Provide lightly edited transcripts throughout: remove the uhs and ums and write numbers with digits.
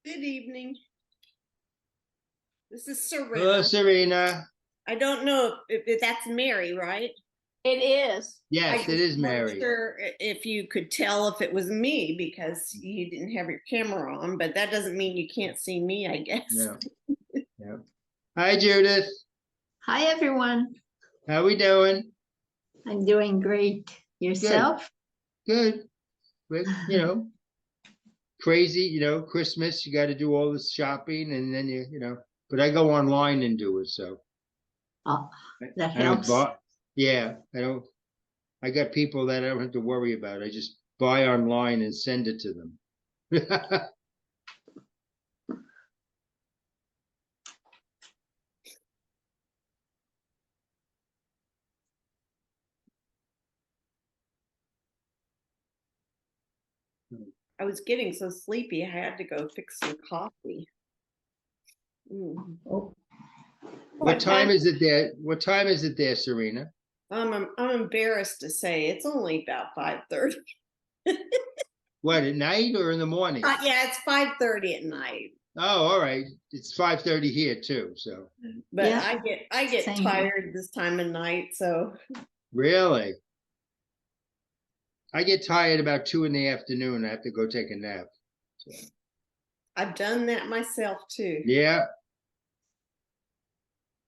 Good evening. This is Hello, Serena. Serena. I don't know if that's Mary, right? It is. Yes, it is Mary. Sure if you could tell if it was me because you didn't have your camera on, but that doesn't mean you can't see me, I guess. Yeah. Yeah. Hi, Judith. Hi, everyone. How we doing? I'm doing great. Yourself? Good. But, crazy, Christmas, you got to do all this shopping and then but I go online and do it. So Oh, that I don't helps. buy, yeah, I got people that I don't have to worry about. I just buy online and send it to them. I was getting so sleepy, I had to go fix some coffee. Oh. What time is it there? What time is it there, Serena? I'm embarrassed to say it's only about 5:30. What, at night or in the morning? Yeah, it's 5:30 at night. Oh, all right. It's 5:30 here too. So, but yeah, I get tired this time of night. So, really, I get tired about 2 in the afternoon. I have to go take a nap. So. I've done that myself too. Yeah.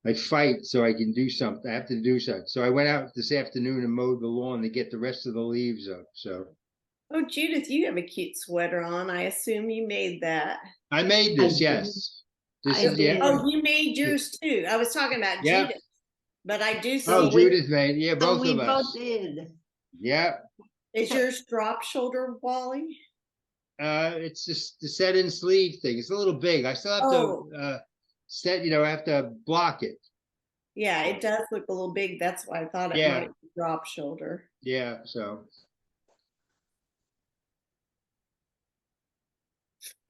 I fight so I can do something. I have to do something. So I went out this afternoon and mowed the lawn to get the rest of the leaves up. So. Oh, Judith, you have a cute sweater on. I assume you made that. I made this, yes. This is, yeah. Oh, you made yours too. I was talking about Judith, but I do see. Oh, Judith made, yeah, both we of us. Both did. Yeah. Is yours drop shoulder, Wally? It's just the set-in sleeve thing. It's a little big. I still have to I have to block it. Yeah, it does look a little big. That's why I thought it might be drop shoulder. Yeah, so.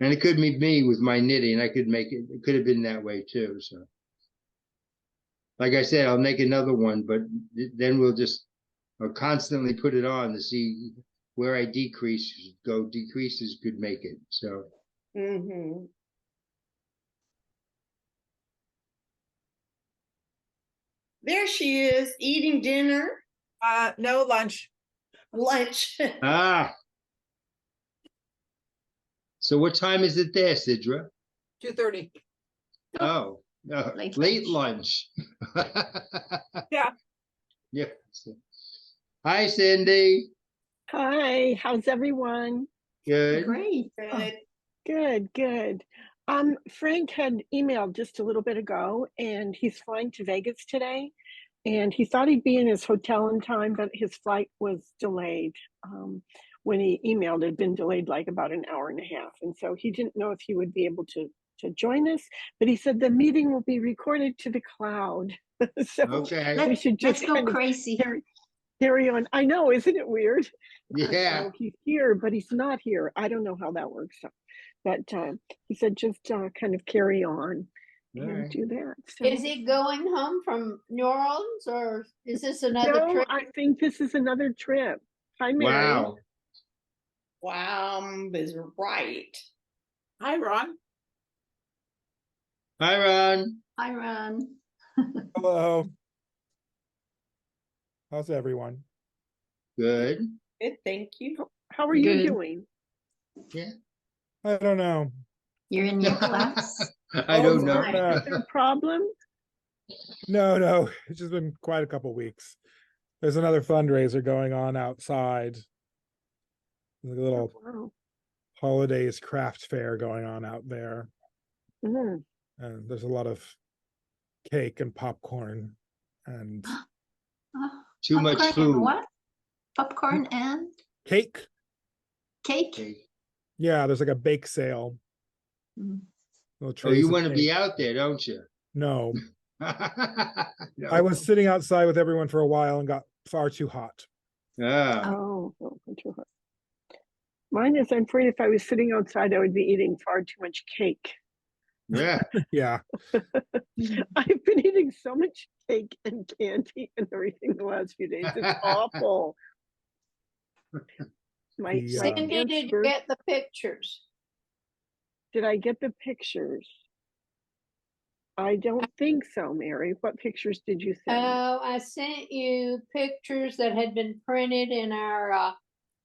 And it could be me with my knitting. I could make it. It could have been that way too. So, like I said, I'll make another one, but then I'll constantly put it on to see where I decrease. Decreases could make it. So. There she is eating dinner. No, lunch. Lunch. So what time is it there, Sidra? 2:30. Oh, late lunch. Yeah. Yeah. Hi, Cindy. Hi, how's everyone? Good. Great. Good. Frank had emailed just a little bit ago, and he's flying to Vegas today. And he thought he'd be in his hotel in time, but his flight was delayed. When he emailed, it had been delayed like about an hour and a half. And so he didn't know if he would be able to join us, but he said the meeting will be recorded to the cloud. So okay. We should just go crazy. Carry on. I know, isn't it weird? Yeah. So he's here, but he's not here. I don't know how that works. But he said just kind of carry on and do that. So. Is he going home from New Orleans, or is this another trip? I think this is another trip. Hi, Mary. Wow, is right. Hi, Ron. Hi, Ron. Hi, Ron. Hello. How's everyone? Good. Good, thank you. How are you doing? Yeah. I don't know. You're in your class? I don't know. Is there a problem? No. It's just been quite a couple weeks. There's another fundraiser going on outside. There's a little holidays craft fair going on out there. And there's a lot of cake and popcorn and too much food. What? Popcorn and cake. Cake? Yeah, there's like a bake sale. Oh, you want to be out there, don't you? No. No. I was sitting outside with everyone for a while and got far too hot. Oh, too hot. Mine is, I'm afraid if I was sitting outside, I would be eating far too much cake. Yeah. Yeah. I've been eating so much cake and candy and everything the last few days. It's awful. Cindy, did you get the pictures? Did I get the pictures? I don't think so, Mary. What pictures did you send? Oh, I sent you pictures that had been printed in our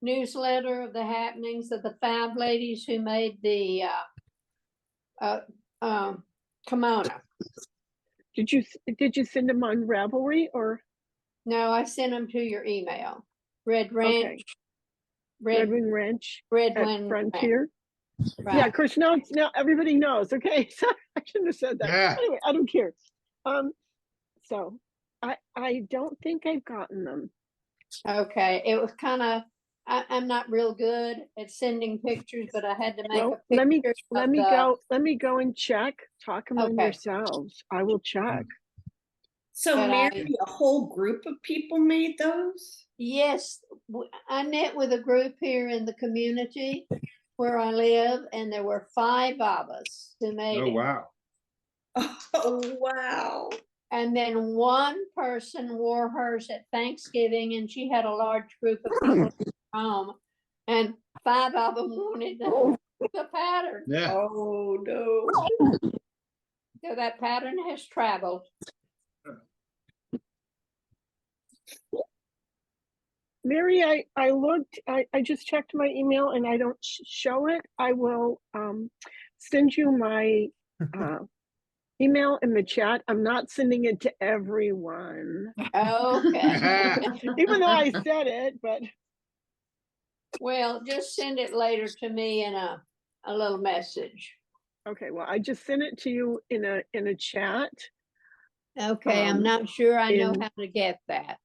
newsletter of the happenings of the 5 ladies who made the kimono. Did you send them on Ravelry or? No, I sent them to your email. Red Ranch. Okay. Red Wing Ranch Red at Wing Frontier. Right. Yeah, of course, now everybody knows. Okay, so I shouldn't have said that. Yeah. Anyway, I don't care. So I don't think I've gotten them. Okay, it was kind of. I'm not real good at sending pictures, but I had to make Well, a picture. let me go and check. Talk among Okay. yourselves. I will check. So But Mary, a whole group of people made those? Yes, I met with a group here in the community where I live, and there were 5 of us who made Oh, it. wow. Oh, wow. And then one person wore hers at Thanksgiving, and she had a large group of people in her home, and 5 of them wanted the pattern. Yeah. Oh, no. So that pattern has traveled. Mary, I looked. I just checked my email and I don't show it. I will send you my email in the chat. I'm not sending it to everyone, Okay. even though I said it. But Well, just send it later to me in a little message. okay, well, I just sent it to you in a chat. Okay, I'm not sure I know in- how to get that.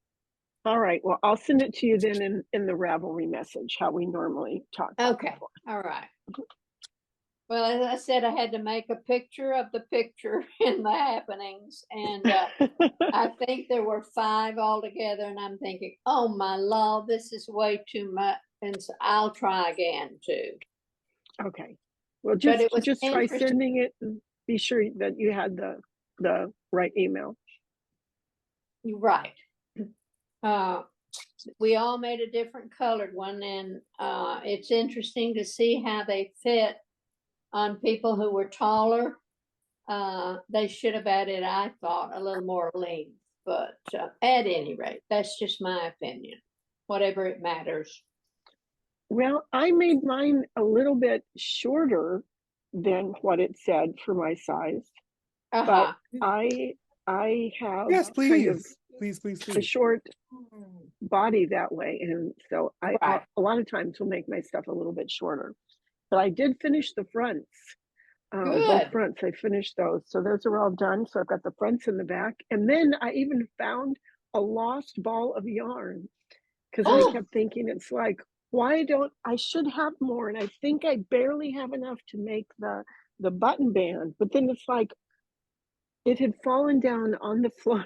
All right, well, I'll send it to you then in the Ravelry message, how we normally talk. Okay, all right. Well, as I said, I had to make a picture of the picture in the happenings, and I think there were 5 altogether, and I'm thinking, oh my lord, this is way too much, and so I'll try again too. Okay, well, But it was just try interesting. sending it. And be sure that you had the right email. You're right. We all made a different colored one, and it's interesting to see how they fit on people who were taller. They should have added, I thought, a little more length, but at any rate, that's just my opinion, whatever it matters. Well, I made mine a little bit shorter than what it said for my size, Uh-huh. but I have Yes, kind of please, please, a please. short body that way, and so I Right. a lot of times will make my stuff a little bit shorter. But I did finish the fronts. Good. Both fronts, I finished those. So those are all done. So I've got the fronts in the back. And then I even found a lost ball of yarn because I kept thinking, it's like, why don't I should have more? And I think I barely have enough to make the button band. But then it's like, it had fallen down on the floor.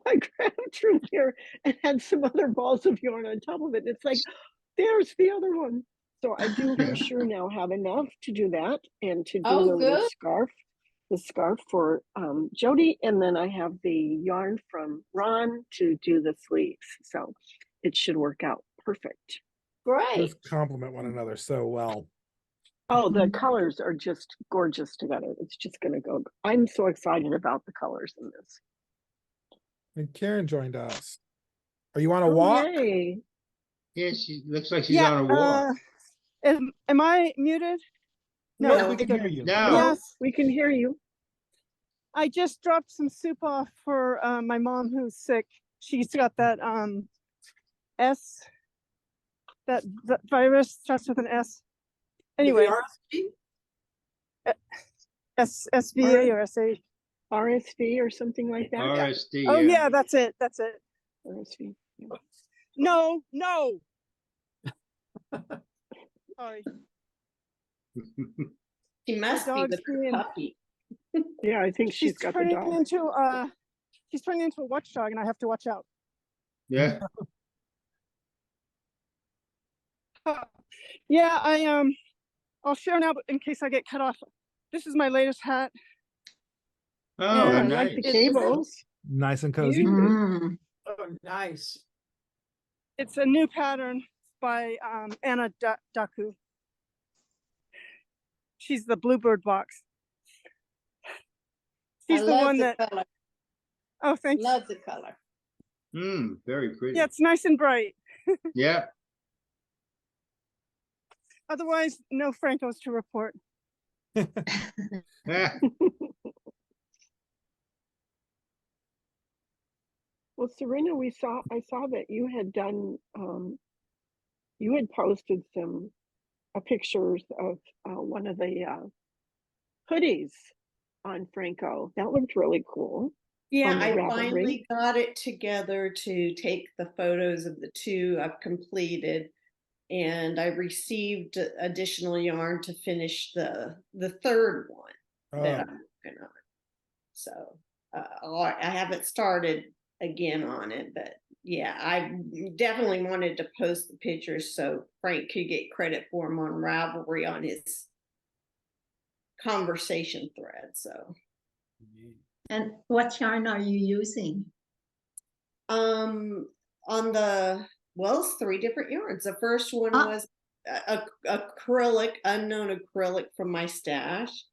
I grabbed through here and had some other balls of yarn on top of it. It's like, there's the other one. So I do for sure now have enough to do that and to do Oh, the little good. the scarf for Jody. And then I have the yarn from Ron to do the sleeves. So it should work out perfect. Great. Those complement one another so well. Oh, the colors are just gorgeous together. It's just going to go. I'm so excited about the colors in this. And Karen joined us. Are you on a walk? Yay. Yeah, she looks like she's on a walk. Am I muted? No, No. we can hear you. No. Yes. We can hear you. I just dropped some soup off for my mom who's sick. She's got that that virus starts with an S. Anyway, SVA or SA. RSV or something like that. RSD. Oh yeah, that's it. That's it. RSV. Yeah. No. Sorry. She must be dog's with her being- puppy. Yeah, I think she's got the turning dog. into she's turning into a watchdog, and I have to watch out. Yeah. Yeah, I'll share now, but in case I get cut off, this is my latest hat. Oh, Yeah, I nice. like the cables. Nice and cozy. Mm. Oh, nice. It's a new pattern by Anna Daku. She's the bluebird box. I She's the love one the that, color. oh, thanks. Love the color. Very pretty. Yeah, it's nice and bright. Yeah. Otherwise, no Phrankos to report. Well, Serena, I saw that you had done, you had posted some pictures of one of the hoodies on Phrancko. That looked really cool. Yeah, On the I Ravelry. finally got it together to take the photos of the two I've completed, and I received additional yarn to finish the third one that I'm working on. So I haven't started again on it, but yeah, I definitely wanted to post the pictures so Frank could get credit for them on Ravelry on his conversation thread. So And what yarn are you using? on the, well, it's 3 different yarns. The first one was acrylic, unknown acrylic from my stash.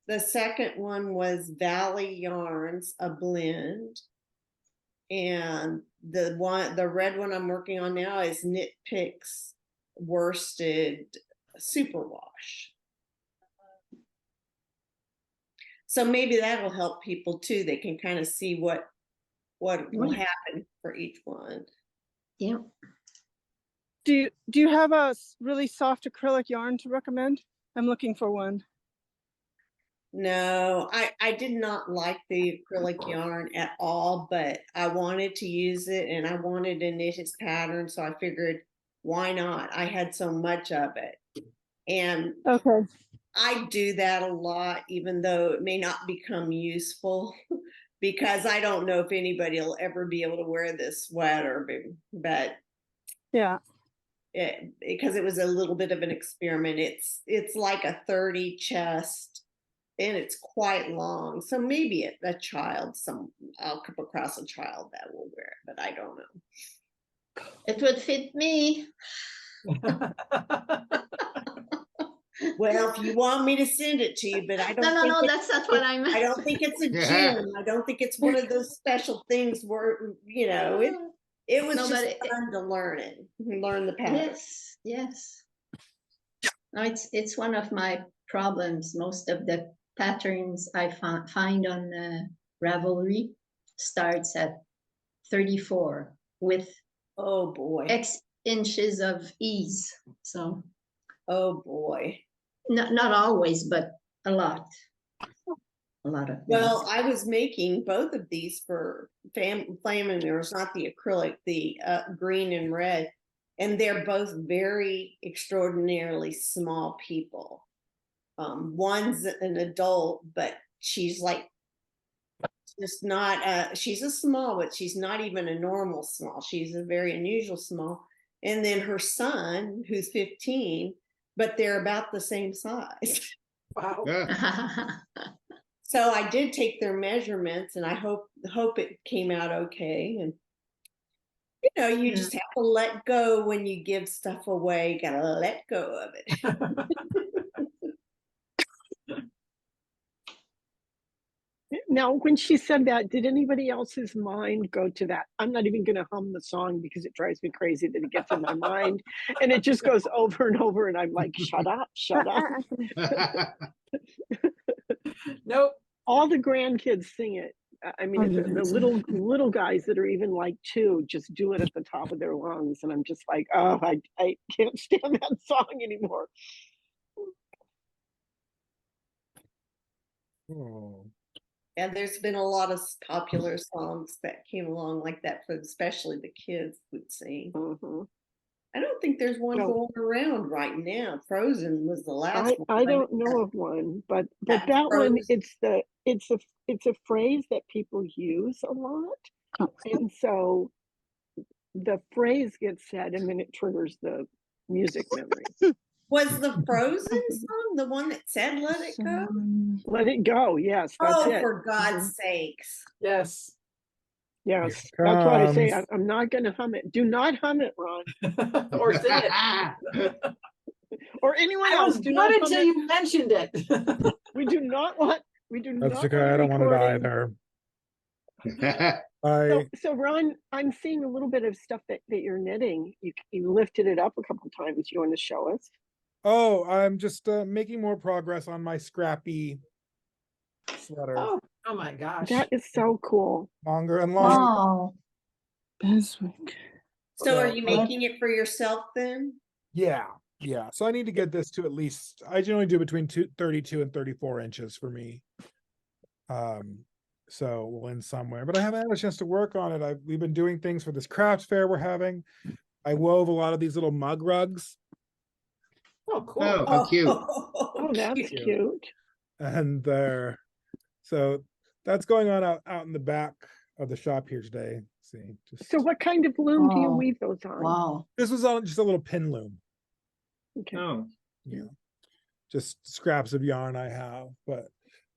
The second one was Valley Yarns, a blend. And the red one I'm working on now is Knit Picks worsted superwash. So maybe that'll help people too. They can kind of see what will happen for each one. Yeah. Do you have a really soft acrylic yarn to recommend? I'm looking for one. No, I did not like the acrylic yarn at all, but I wanted to use it and I wanted to knit his pattern, so I figured why not? I had so much of it. And Okay. I do that a lot, even though it may not become useful because I don't know if anybody will ever be able to wear this sweater, but Yeah. because it was a little bit of an experiment. It's like a 30 chest and it's quite long. So maybe a child, I'll come across a child that will wear it, but I don't know. It would fit me. Well, if you want me to send it to you, but I don't No, that's not what I meant. I don't think it's a gym. I don't think it's one of those special things where, it was just fun to learn the pattern. Yes. No, it's one of my problems. Most of the patterns I find on Ravelry starts at 34 with oh boy X inches of ease. So oh boy. Not always, but a lot. A lot of things. Well, I was making both of these for Flamin' Mirrors, not the acrylic, the green and red, and they're both very extraordinarily small people. One's an adult, but she's like just not she's a small, but she's not even a normal small. She's a very unusual small. And then her son, who's 15, but they're about the same size. Wow. So I did take their measurements, and I hope it came out okay. And you just have to let go when you give stuff away. You gotta let go of it. Now, when she said that, did anybody else's mind go to that? I'm not even going to hum the song because it drives me crazy that it gets in my mind and it just goes over and over. And I'm like, shut up, shut up. Nope. All the grandkids sing it. I mean, the little guys that are even like 2 just do it at the top of their lungs. And I'm just like, oh, I can't stand that song anymore. Oh. And there's been a lot of popular songs that came along like that for especially the kids would sing. Mm-hmm. I don't think there's one going around right now. Frozen was the last one. I don't know of one, but that Frozen. one, it's a phrase that people use a lot. And so the phrase gets said and then it triggers the music memory. Was the Frozen song the one that said "Let It Go"? Let it go. Yes, that's it. For God's sakes! Yes. Yes, Here that's why I say comes. I'm not going to hum it. Do not hum it, Ron. Or sing it. or anyone I else. was Do not not until comment. you mentioned it. We do not want. That's okay. I don't want it either. So Ron, I'm seeing a little bit of stuff that you're knitting. You lifted it up a couple of times. You want to show us? Oh, I'm just making more progress on my scrappy sweater. Oh my gosh. That is so cool. Longer and longer. Oh, Beswick. So are So, you making it for yourself then? Yeah. So I need to get this to at least, I generally do between 32 and 34 inches for me. So we'll end somewhere, but I haven't had a chance to work on it. We've been doing things for this craft fair we're having. I wove a lot of these little mug rugs. Oh, cool. Oh, how cute. Oh, that's cute. And so that's going on out in the back of the shop here today. See, So what kind of loom do you Oh, weave those on? wow. this was on just a little pin loom. Okay. Oh, Yeah, just scraps of yarn I have, but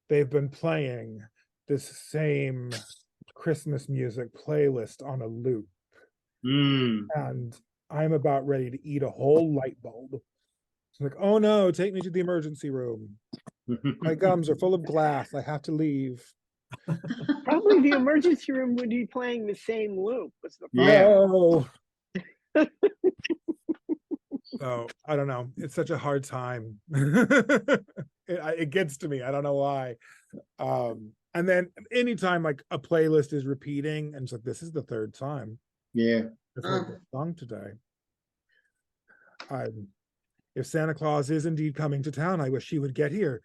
they've been playing this same Christmas music playlist on a loop, and I'm about ready to eat a whole light bulb. It's like, oh no, take me to the emergency room. My gums are full of glass. I have to leave. Probably the emergency room would be playing the same loop. Was the Yeah. No. So I don't know. It's such a hard time. It gets to me. I don't know why. And then anytime like a playlist is repeating, and it's like, this is the third time Yeah. I've heard this song today. If Santa Claus is indeed coming to town, I wish he would get here.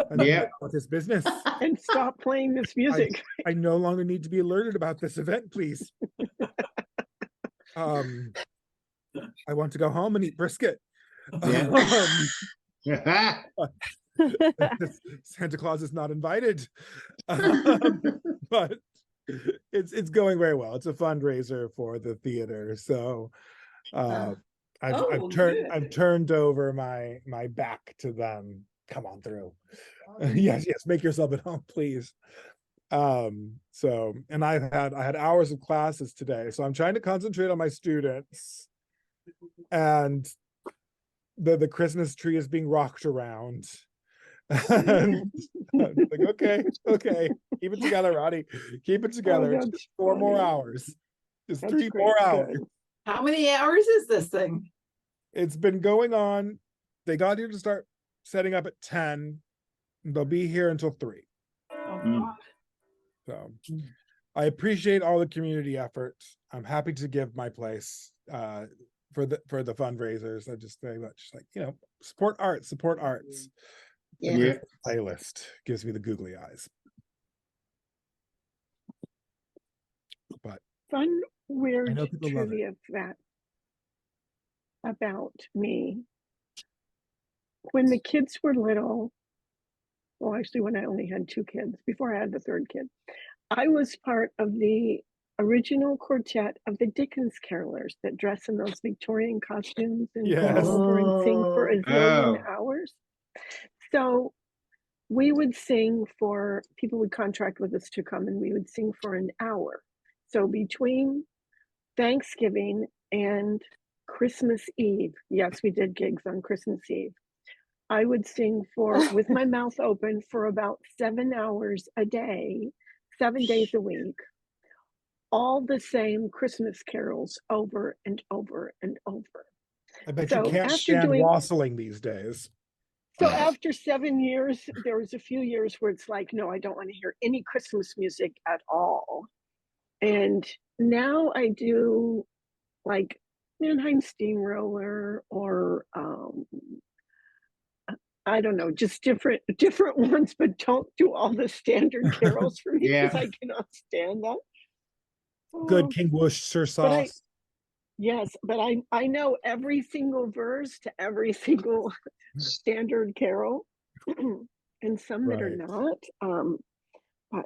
And Yeah. with his business. and stop playing this music. I no longer need to be alerted about this event, please. I want to go home and eat brisket. Yeah. Santa Claus is not invited. But it's going very well. It's a fundraiser for the theater. So I've turned over my back to them. Come on through. Yes, make yourself at home, please. So, and I had hours of classes today, so I'm trying to concentrate on my students, and the Christmas tree is being rocked around. And I'm like, okay, keep it together, Roddy. Keep it together. Oh, Just 4 more hours. Just That's 3 great. more hours. Good. How many hours is this thing? It's been going on. They got here to start setting up at 10. They'll be here until 3. So I appreciate all the community effort. I'm happy to give my place for the fundraisers. I just very much like, support arts. Yeah. Playlist gives me the googly eyes. But Fun, weird know people love it. trivia fact about me. When the kids were little, well, actually, when I only had 2 kids, before I had the 3rd kid, I was part of the original quartet of the Dickens carolers that dress in those Victorian costumes and Yes. go over and sing for a zillion hours. So we would sing for, people would contract with us to come, and we would sing for an hour. So between Thanksgiving and Christmas Eve, yes, we did gigs on Christmas Eve, I would sing with my mouth open for about 7 hours a day, 7 days a week, all the same Christmas carols over and over and over. I bet So you can't after stand doing- wassailing these days. So after 7 years, there was a few years where it's like, no, I don't want to hear any Christmas music at all. And now I do like Mannheim Steamroller or I don't know, just different ones, but don't do all the standard carols for me because I cannot stand that. Good King Worcestershire sauce. Yes, but I know every single verse to every single standard carol, and some that are not. But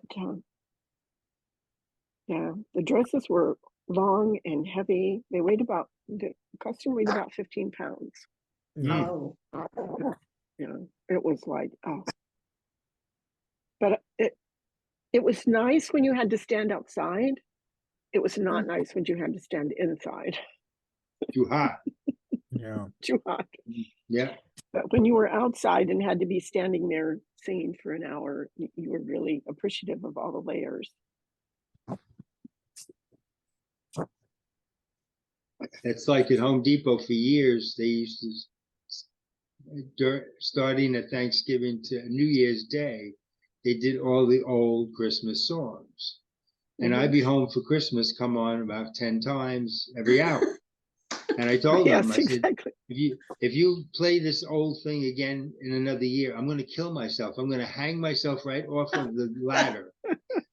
yeah, the dresses were long and heavy. The costume weighed about 15 pounds. Oh. It was like, but it was nice when you had to stand outside. It was not nice when you had to stand inside. Too hot. Yeah. too hot. Yeah. But when you were outside and had to be standing there singing for an hour, you were really appreciative of all the layers. It's like at Home Depot for years, they used to, starting at Thanksgiving to New Year's Day, they did all the old Christmas songs. And I'd be home for Christmas, come on about 10 times every hour. And I told them, Yes, I said, exactly. if you play this old thing again in another year, I'm going to kill myself. I'm going to hang myself right off of the ladder.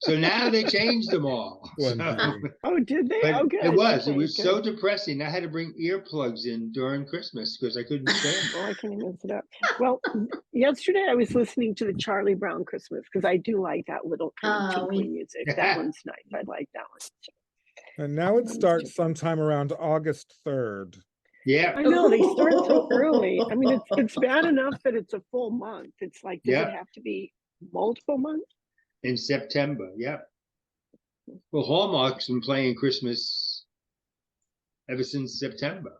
So now they changed them all. Wonderful. Oh, did they? But Oh, good. it was Okay, so good. depressing. I had to bring earplugs in during Christmas because I couldn't stand it. Oh, I can't even mess it up. Well, yesterday I was listening to the Charlie Brown Christmas because I do like that little kind of tinkly music. That one's nice. I like that one. And now it starts sometime around August 3rd. Yeah. I know they start so early. I mean, it's bad enough that it's a full month. It's like, does it Yeah. have to be multiple months? In September. Yeah. Well, Hallmark's been playing Christmas ever since September.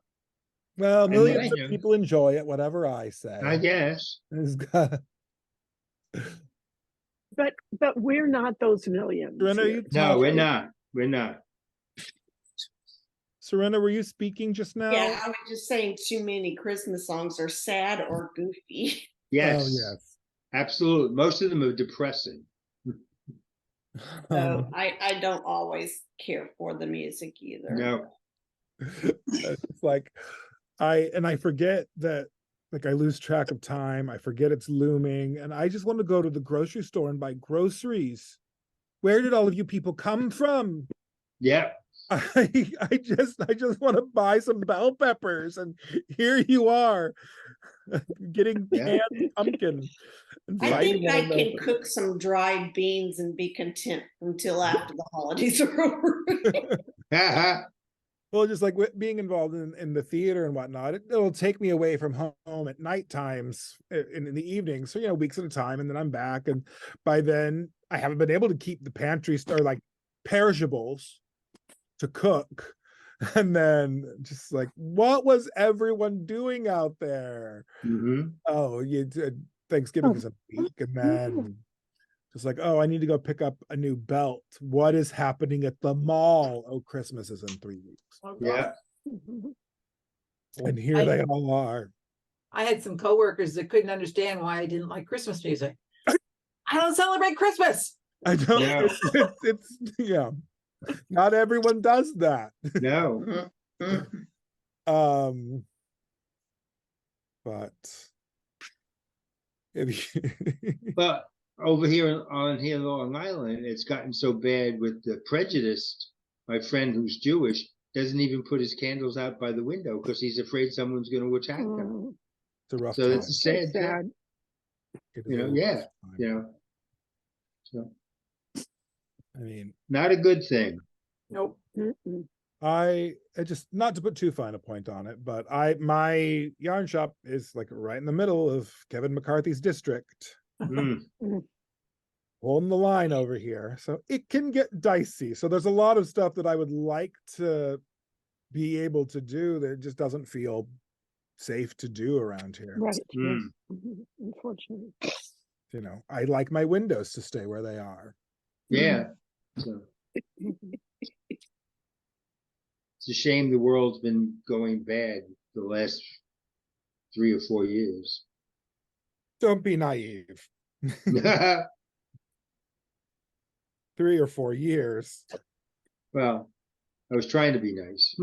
Well, And millions then, of people enjoy it, whatever I say. I guess. It's got- But we're not those millions. Serena, here. you No, we're talking? not. We're not. Serena, were you speaking just now? Yeah, I was just saying too many Christmas songs are sad or goofy. Yes. Oh, yes. Absolutely. Most of them are depressing. So I don't always care for the music either. No. It's like I forget that, like, I lose track of time. I forget it's looming, and I just want to go to the grocery store and buy groceries. Where did all of you people come from? Yeah. I just want to buy some bell peppers, and here you are getting Yeah. canned pumpkin and I fighting think one I can another. cook some dried beans and be content until after the holidays are over. Well, just like being involved in the theater and whatnot, it'll take me away from home at night times in the evening. So, weeks at a time, and then I'm back. And by then I haven't been able to keep the pantry like perishables to cook. And then just like, what was everyone doing out there? Mm-hmm. Oh, you did Thanksgiving is a week, and then just like, oh, I need to go pick up a new belt. What is happening at the mall? Oh, Christmas is in 3 weeks. Yeah. And here they all are. I had some coworkers that couldn't understand why I didn't like Christmas music. I don't celebrate Christmas. I don't. Yeah. It's yeah. Not everyone does that. No. But if you But over here on Long Island, it's gotten so bad with the prejudice. My friend who's Jewish doesn't even put his candles out by the window because he's afraid someone's going to attack them. it's a rough So time. it's a sad thing. Sad. It is a rough Yeah. time. So I mean, not a good thing. Nope. I just, not to put too fine a point on it, but my yarn shop is like right in the middle of Kevin McCarthy's district, Mm. holding the line over here. So it can get dicey. So there's a lot of stuff that I would like to be able to do that just doesn't feel safe to do around here. Right. Mm. Yes. Unfortunately. I like my windows to stay where they are. Yeah. So it's a shame the world's been going bad the last 3 or 4 years. Don't be naive. 3 or 4 years. Well, I was trying to be nice.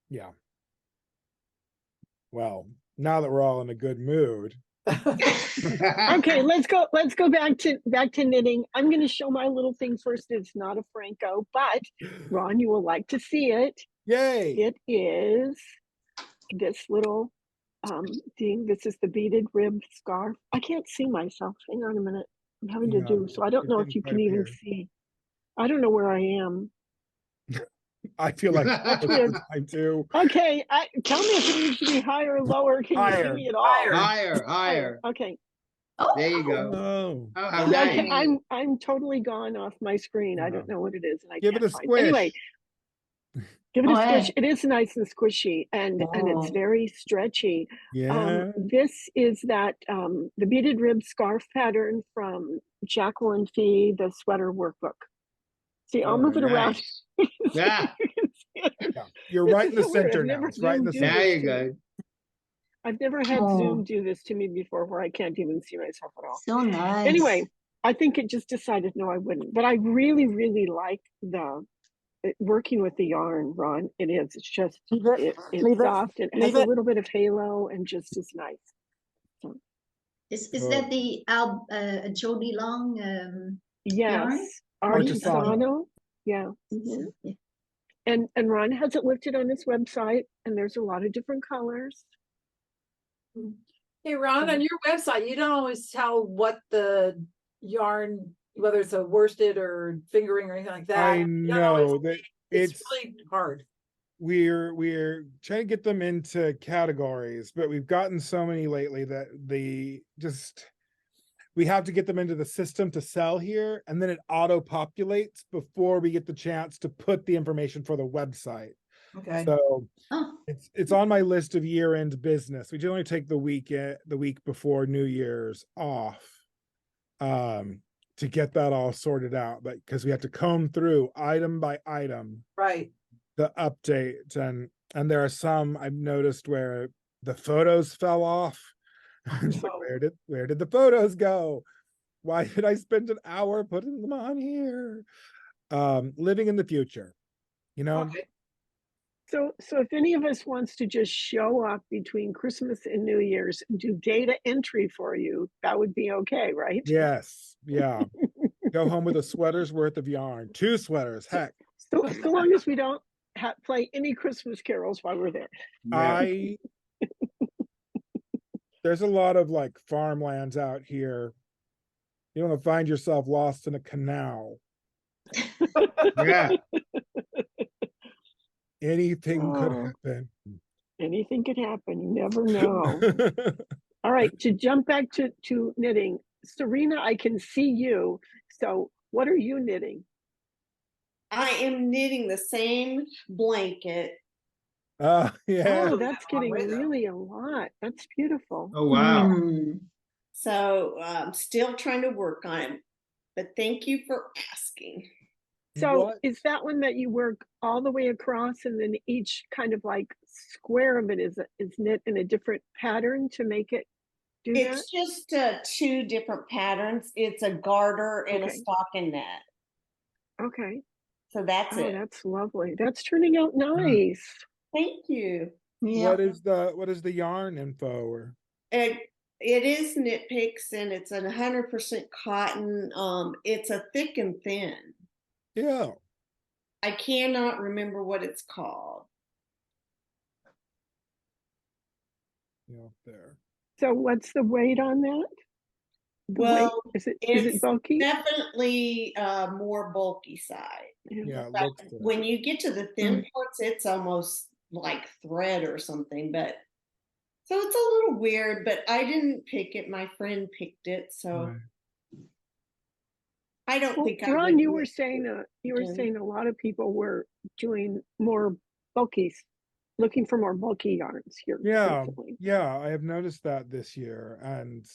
Yeah. Well, now that we're all in a good mood. Okay, let's go back to knitting. I'm going to show my little thing first. It's not a Phrancko, but Ron, you will like to see it. Yay! It is this little thing. This is the beaded rib scarf. I can't see myself. Hang on a minute. I'm having to do so. I don't know if you can even see. I don't know where I am. I feel like That's weird. I do. Okay, tell me if it needs to be higher or lower. Can you Higher. see me at all? Higher. Okay. There you go. Oh, Oh, how Yeah, nice. I'm totally gone off my screen. I don't know what it is, and I give it can't a find. squish. Anyway, Give it a Oh, squish. hey. It is nice and squishy, and it's Oh. very stretchy. Yeah. This is that the beaded rib scarf pattern from Jacqueline Fee, the sweater workbook. See, I'll Oh, move it around. nice. Yeah, Yeah. You're This right is in the so weird. I've center now. never It's right in Zoom the do center. now this you to me. go. I've never had Oh. Zoom do this to me before, where I can't even see myself at all. So nice. Anyway, I think it just decided no, I wouldn't. But I really, really like working with the yarn, Ron. It is. It's just Leave it. it's Leave it. soft. It has Leave a it. little bit of halo and just is nice. So, Is Oh. that the Jody Long yarn? yes, Artisano. artisano. Yeah. Mhm. Yeah. And Ron has it listed on his website, and there's a lot of different colors. Hey, Ron, on your website, you don't always tell what the yarn, whether it's a worsted or fingering or anything like that. I You don't always- know that It's really hard. we're trying to get them into categories, but we've gotten so many lately that we have to get them into the system to sell here, and then it auto populates before we get the chance to put the information for the website. Okay. So Oh, it's on my list of year-end business. We generally take the week before New Year's off to get that all sorted out, but because we have to comb through item by item Right. the update, and there are some I've noticed where the photos fell off. I'm just like, where did the photos go? Why did I spend an hour putting them on here? Living in the future, you know. Okay. So if any of us wants to just show up between Christmas and New Year's and do data entry for you, that would be okay, right? Yes, yeah. Go home with a sweater's worth of yarn, 2 sweaters, heck. So long as we don't play any Christmas carols while we're there. Yeah. There's a lot of like farmlands out here. You don't want to find yourself lost in a canal. Yeah. Anything could Oh. happen. Anything could happen. You never know. All right, to jump back to knitting, Serena, I can see you. So what are you knitting? I am knitting the same blanket. Yeah. Oh, that's Long getting way, though. really a lot. That's beautiful. Oh, wow. Hmm. So I'm still trying to work on it. But thank you for asking. So What? is that one that you work all the way across, and then each kind of like square of it is knit in a different pattern to make it do that? It's just 2 different patterns. It's a garter and a Okay. stockinette. Okay. So that's Oh, it. that's lovely. That's turning out nice. Thank you. Yeah. What is the yarn info or? It is Knit Picks, and it's 100% cotton. It's a thick and thin. Yeah. I cannot remember what it's called. Yeah, there. So what's the weight on that? The Well, weight? Is it it's bulky? definitely more bulky side. Yeah, it But looks good. when you get to the thin parts, it's almost like thread or something. But so it's a little weird. But I didn't pick it. My friend picked it, so Right. I don't Well, think I Ron, would you do were it saying again. a lot of people were doing more bulky, looking for more bulky yarns here recently. Yeah, I have noticed that this year. And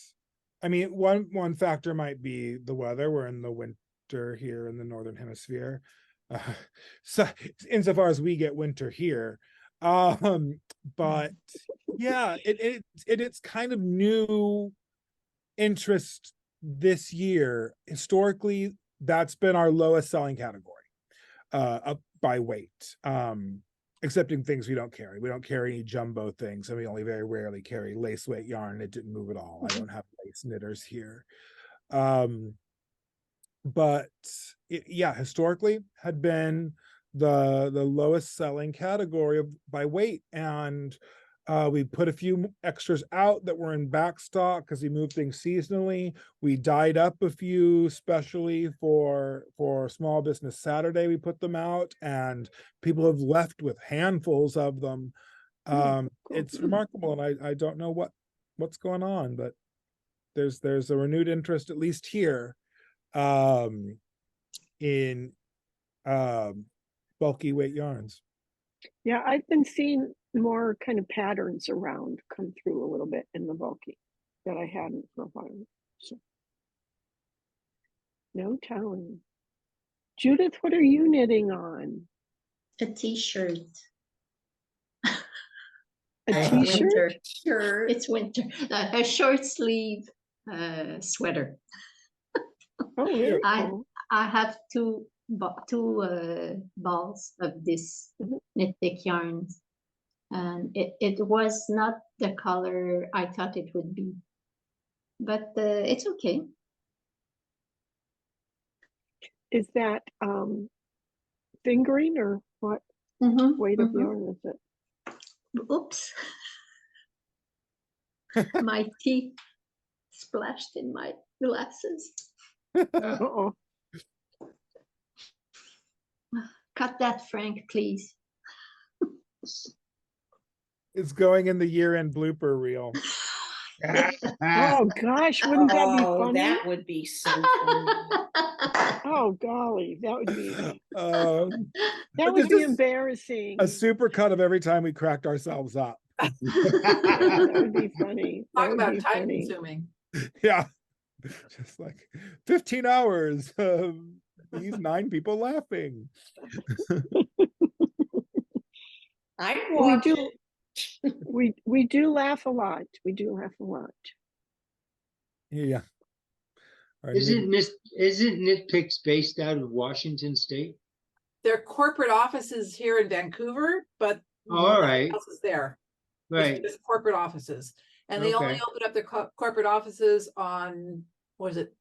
I mean, one factor might be the weather. We're in the winter here in the northern hemisphere. So insofar as we get winter here. But yeah, it's kind of new interest this year. Historically, that's been our lowest selling category, up by weight. Excepting things we don't carry. We don't carry any jumbo things, and we only very rarely carry lace weight yarn. It didn't move at all. I don't have lace knitters here. But yeah, historically had been the lowest selling category by weight, and we put a few extras out that were in back stock because we moved things seasonally. We dyed up a few, especially for Small Business Saturday. We put them out, and people have left with handfuls of them. It's remarkable, and I don't know what's going on, but there's a renewed interest, at least here, in bulky weight yarns. Yeah, I've been seeing more kind of patterns around come through a little bit in the bulky that I hadn't for a while. So, no telling. Judith, what are you knitting on? A t-shirt. A Uh, t-shirt? Winter. Sure. It's winter. A short sleeve sweater. Oh, very I cool. I have two balls of this knit thick yarns, and it was not the color I thought it would be, but it's okay. Is that fingering or what weight of yarn is it? Oops. My tea splashed in my glasses. Uh-oh. Cut that, Frank, please. It's going in the year-end blooper reel. Oh gosh, wouldn't that be Oh, funny? that would be so funny. Oh golly, that would be But that would this be is embarrassing. a super cut of every time we cracked ourselves up. Yeah, that would be funny. That Talk would about be time funny. consuming. Yeah. Just like 15 hours of these 9 people laughing. I'd We watch do it. we do laugh a lot. We do laugh a lot. Yeah. Our Isn't Nitpicks based out of Washington State? Their corporate offices here in Vancouver, but Oh, all nothing right. else is there. Right. It's just corporate offices. And they only Okay. open up their corporate offices on, what is it?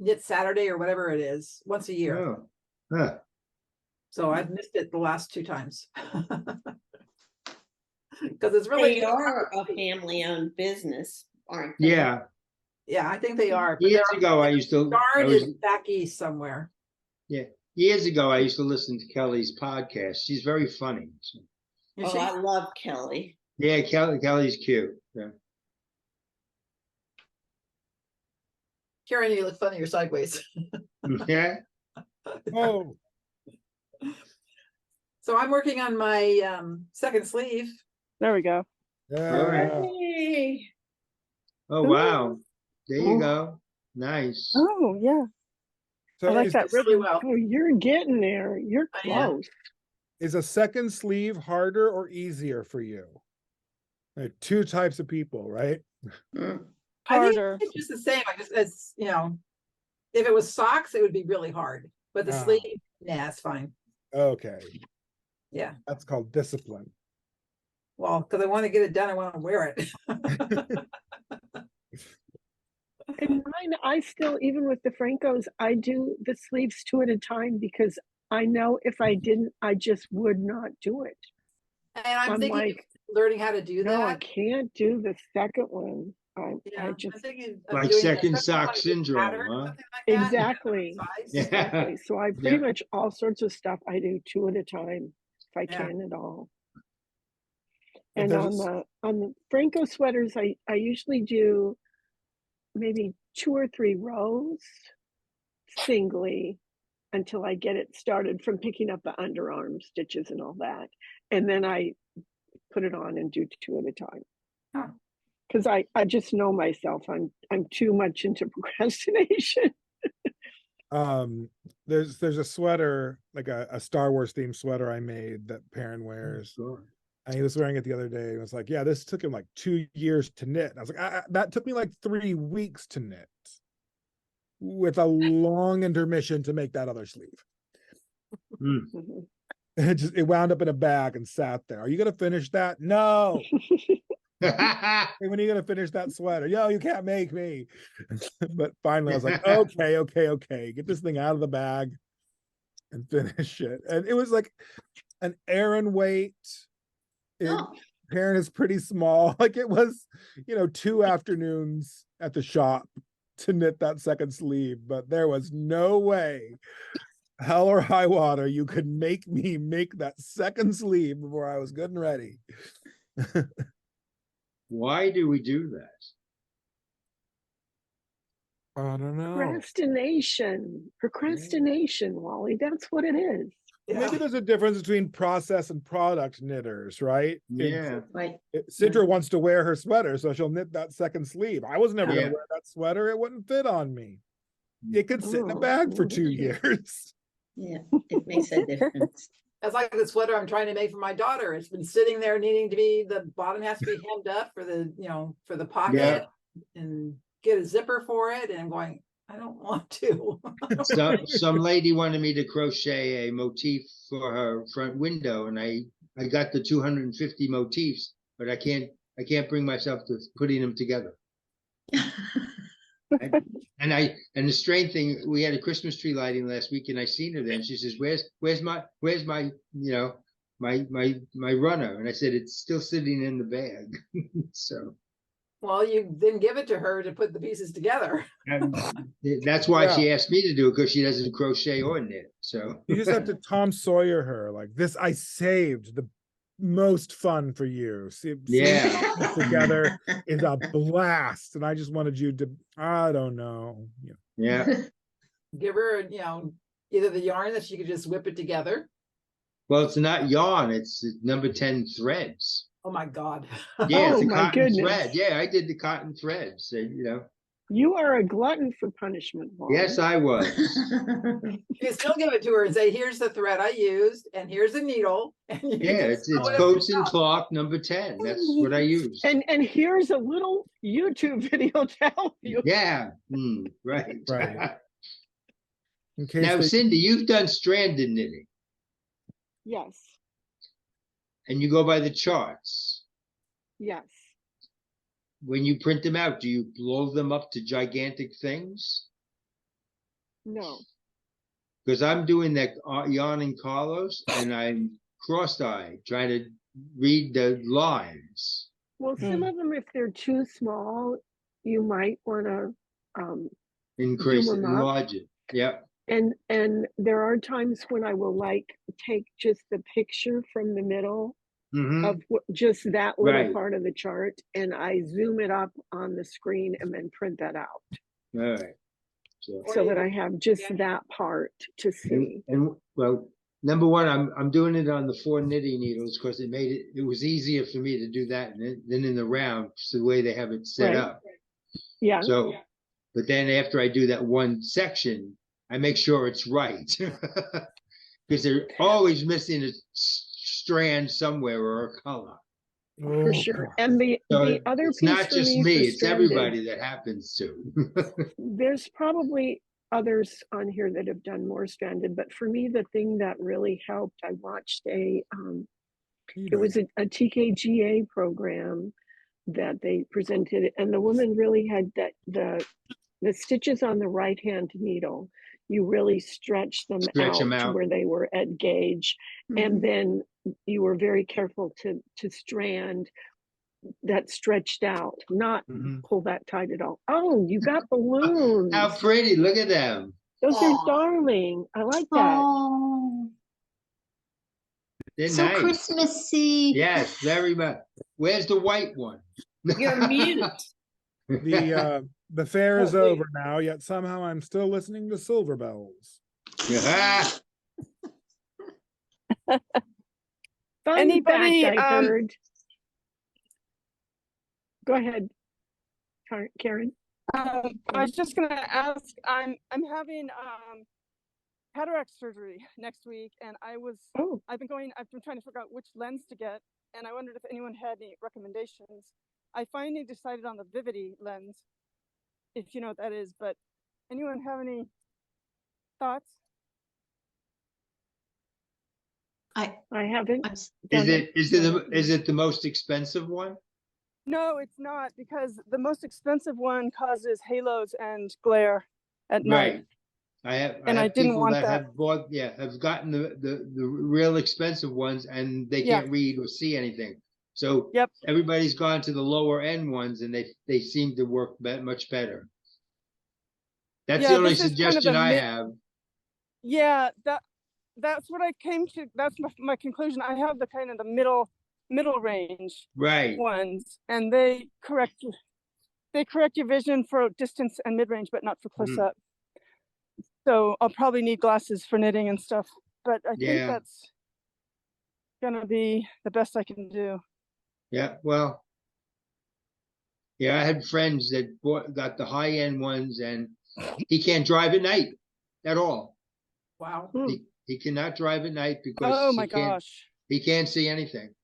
Knit Saturday or whatever it is, once a year. Oh. Huh. So I've missed it the last 2 times. Because it's really, They are a family-owned business, aren't they? Yeah. yeah, I think they are. But Years ago, I used to. Yarn is back east somewhere. Yeah. Years ago, I used to listen to Kelly's podcast. She's very funny. So. Is Oh, she? I love Kelly. Yeah, Kelly's cute. Yeah. Karen, you look funny. You're sideways. Yeah. Oh, So I'm working on my second sleeve. There we go. yeah. All right. Hey. Oh, wow. There you go. Nice. Oh yeah, So I like is, that Really ribbon. well. Oh, you're getting there. You're I am. close. is a second sleeve harder or easier for you? Like 2 types of people, right? I think Harder. it's just the same. I just, it's, you know, if it was socks, it would be really hard. But the Ah. sleeve, nah, it's fine. Okay. Yeah. That's called discipline. Well, because I want to get it done, I want to wear it. And mine, I still, even with the Phrancos, I do the sleeves 2 at a time because I know if I didn't, I just would not do it. And I'm I'm thinking like, of learning how to do no, I that. can't do the second one. I I'm just thinking of Like doing second that. sock Especially when I do syndrome, pattern or huh? something like that, exactly, size. Yeah. exactly. So I pretty Yeah. much all sorts of stuff I do 2 at a time if I Yeah. can at all. And And there's on the Phrancko sweaters, I usually do maybe 2 or 3 rows singly until I get it started from picking up the underarm stitches and all that. And then I put it on and do 2 at a time. Huh. Because I just know myself. I'm too much into procrastination. there's a sweater, like a Star Wars themed sweater I made that Perrin wears. Sure. And he was wearing it the other day and was like, yeah, this took him like 2 years to knit. And I was like, that took me like 3 weeks to knit with a long intermission to make that other sleeve. Mm. It wound up in a bag and sat there. Are you gonna finish that? No. Hey, when are you gonna finish that sweater? Yo, you can't make me. But finally I was like, okay, get this thing out of the bag and finish it. And it was like an Aran weight. Perrin is pretty small. Like it was, 2 afternoons at the shop to knit that second sleeve, but there was no way, hell or high water, you could make me make that second sleeve before I was good and ready. Why do we do that? I don't know. Procrastination, Wally. That's what it is. maybe there's a difference between process and product knitters, right? Yeah. Right. Sidra wants to wear her sweater, so she'll knit that second sleeve. I was never Yeah. gonna wear that sweater. It wouldn't fit on me. It could sit in a bag for 2 years. Yeah, it makes a difference. That's like the sweater I'm trying to make for my daughter. It's been sitting there needing to be, the bottom has to be hemmed up for the, for the pocket and get a zipper for it. And I'm going, I don't want to. Some lady wanted me to crochet a motif for her front window, and I got the 250 motifs, but I can't bring myself to putting them together. And the strange thing, we had a Christmas tree lighting last week, and I seen her there, and she says, "Where's my my runner?" And I said, "It's still sitting in the bag." So. Well, you didn't give it to her to put the pieces together. And that's why she asked me to do it, because she doesn't crochet or knit. So You just have to Tom Sawyer her like this. I saved the most fun for you. See, Yeah. together is a blast, and I just wanted you to. I don't know. Yeah. Give her, either the yarn that she could just whip it together. Well, it's not yarn. It's number 10 threads. Oh my God. Yeah, it's Oh a my cotton goodness. thread. Yeah, I did the cotton threads. You are a glutton for punishment, Paul. Yes, I was. You can still give it to her and say, here's the thread I used, and here's the needle. And you can Yeah, just it's sew it up Coats and yourself. Clock number 10. That's what I use. And here's a little YouTube video to help you. Yeah. Right. Right. In case Now, they- Cindy, you've done stranded knitting, Yes, and you go by the charts. yes. When you print them out, do you blow them up to gigantic things? No. Because I'm doing that yarning Carlos, and I'm cross-eyed trying to read the lines. Well, some of them, if they're too small, you might want to Increase it, Zoom 'em up. enlarge it. Yep. and there are times when I will take just the picture from the middle Mm-hmm. of just that little Right. part of the chart, and I zoom it up on the screen and then print that out All right. so that I have just that part to see. And well, number one, I'm doing it on the 4 knitting needles because it was easier for me to do that than in the round, so the way they have it set Right. up. Yeah. So, but then after I do that one section, I make sure it's right because they're always missing a strand somewhere or a color. For sure. And the other it's piece not for just me, me, for it's stranded, everybody that happens to. there's probably others on here that have done more stranded, but for me, the thing that really helped, I watched it was a TKGA program that they presented, and the woman really had the stitches on the right hand needle, you really stretch them out to where they were at gauge, and then you were very careful to strand that stretched out, not pull that tight at all. Oh, you got balloons. How pretty, look at them. Those are darling. I like that. Oh, They're so nice. Christmassy. Yes, very much. Where's the white one? You're mute. The fair is over now, yet somehow I'm still listening to Silver Bells. Yeah. Fun Anybody, fact I heard. Go ahead, Karen. I was just gonna ask. I'm having cataract surgery next week, and I've been trying to figure out which lens to get, and I wondered if anyone had any recommendations. I finally decided on the Vivity lens, if you know what that is, but anyone have any thoughts? I haven't. Is it the most expensive one? No, it's not, because the most expensive one causes halos and glare at night. Right. I have didn't people want that that. have bought, have gotten the real expensive ones, and they can't read or see anything. So everybody's gone to the lower end ones, and they seem to work much better. That's the only suggestion I have. Yeah, that's what I came to. That's my conclusion. I have the kind of the middle range ones, and they correct your vision for distance and mid range, but not for close up. So I'll probably need glasses for knitting and stuff. but I think Yeah. that's gonna be the best I can do. Yeah, well, yeah, I had friends that got the high-end ones, and he can't drive at night at all. Wow. He cannot drive at night because Oh my gosh. he can't see anything.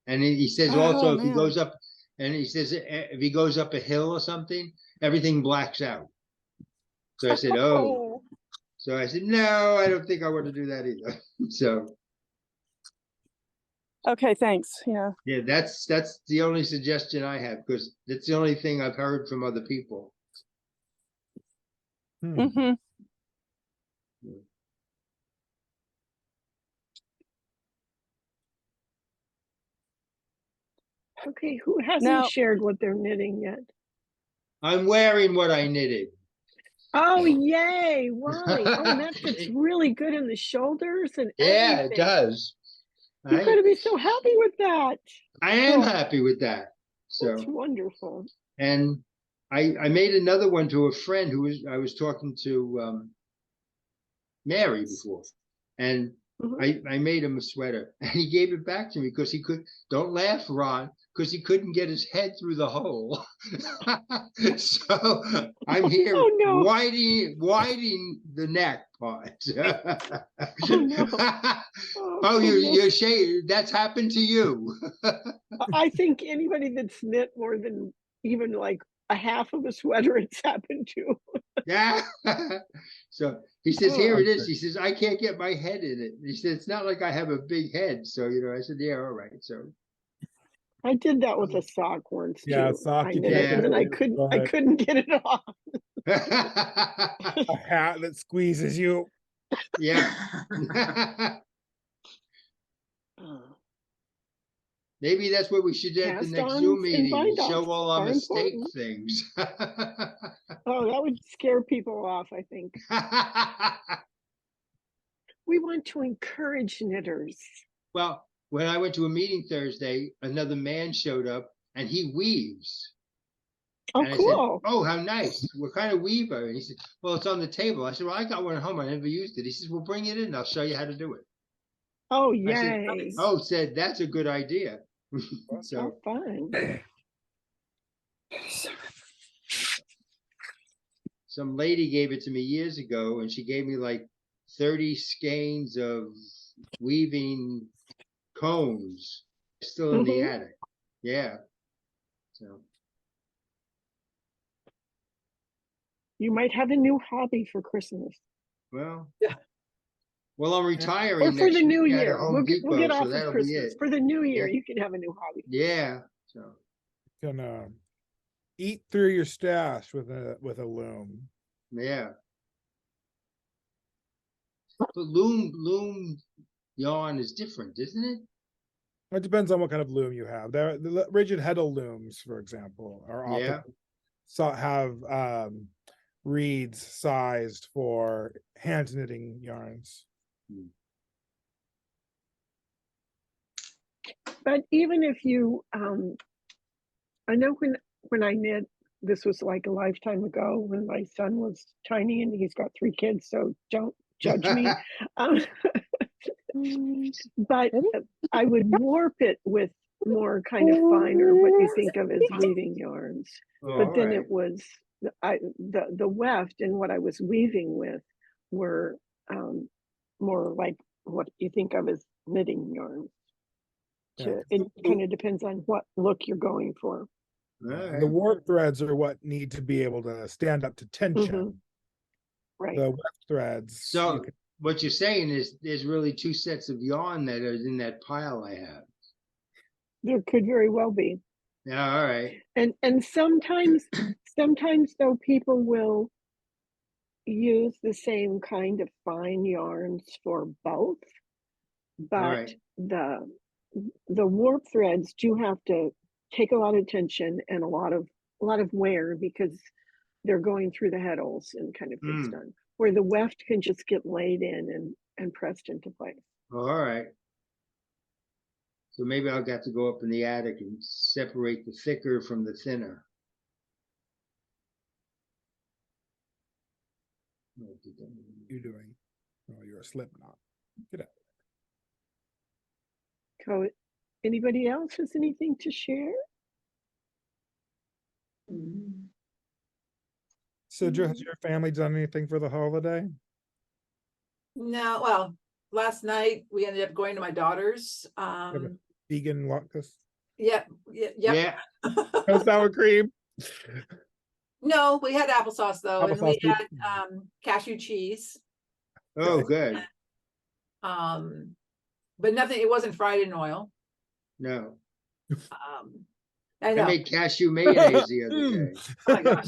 And he says Oh also if he man. goes up, and he says if he goes up a hill or something, everything blacks out. So I said, oh. So I said, no, I don't think I want to do that either. So Okay, thanks. Yeah. yeah, that's the only suggestion I have, because that's the only thing I've heard from other people. Mm-hmm. Okay, who hasn't Now- shared what they're knitting yet? I'm wearing what I knitted. Oh, yay, Wally. Oh, and that fits really good in the shoulders and Yeah, it everything. does. You're going to be so happy with that. I am happy with that. That's So, wonderful. and I made another one to a friend I was talking to Mary before, and I made him a sweater, and he gave it back to me because don't laugh, Ron, because he couldn't get his head through the hole. So I'm here widening the neck part. Oh no. Oh, you're shaved. That's happened to you. I think anybody that's knit more than even like a half of a sweater, it's happened to. Yeah. So he says, here it is. He says, I can't get my head in it. He said, it's not like I have a big head. So, I said, yeah, all right. So I did that with a sock once too. Yeah, sock. I knit it, and then I couldn't get it off. A hat that squeezes you. Yeah. Maybe that's what we should do at the next Zoom meeting. Show all our mistake things. Oh, that would scare people off, I think. We want to encourage knitters. Well, when I went to a meeting Thursday, another man showed up and he weaves. Oh, and cool. I said, oh, how nice. What kind of weaver? And he said, well, it's on the table. I said, well, I got one at home. I never used it. He says, well, bring it in. I'll show you how to do it. Oh, yay. I said, that's a good idea. So fun. Some lady gave it to me years ago, and she gave me like 30 skeins of weaving cones still in the attic. Yeah. So you might have a new hobby for Christmas. Well, yeah. Well, I'm retiring. Or for the new year. We'll get off of Christmas. For the new year, you can have a new hobby. Yeah. So you can eat through your stash with a loom. Yeah. But loom yarn is different, isn't it? It depends on what kind of loom you have. The rigid heddle looms, for example, are often have reeds sized for hand knitting yarns. But even if you, I know when I knit, this was like a lifetime ago when my son was tiny, and he's got 3 kids, so don't judge me. But I would warp it with more kind of finer, what you think of as weaving yarns. But then it was the weft and what I was weaving with were more like what you think of as knitting yarns. It kind of depends on what look you're going for. The warp threads are what need to be able to stand up to tension. Right. The weft threads. So what you're saying is there's really 2 sets of yarn that are in that pile I have. There could very well be. Yeah, all right. And sometimes though people will use the same kind of fine yarns for both, but the warp threads do have to take a lot of tension and a lot of wear because they're going through the heddles and kind of gets done. Where the weft can just get laid in and pressed into place. All right. So maybe I'll get to go up in the attic and separate the thicker from the thinner. You're doing. Oh, you're a slip knot. Get out. So, anybody else has anything to share? So, has your family done anything for the holiday? No, well, last night we ended up going to my daughter's. Vegan latkes? Yep. Yeah. No sour cream. No, we had applesauce though, and we Applesauce, had cashew cheese. Oh, good. But nothing, it wasn't fried in oil. No. I I know. made cashew mayonnaise the other day. Oh my gosh.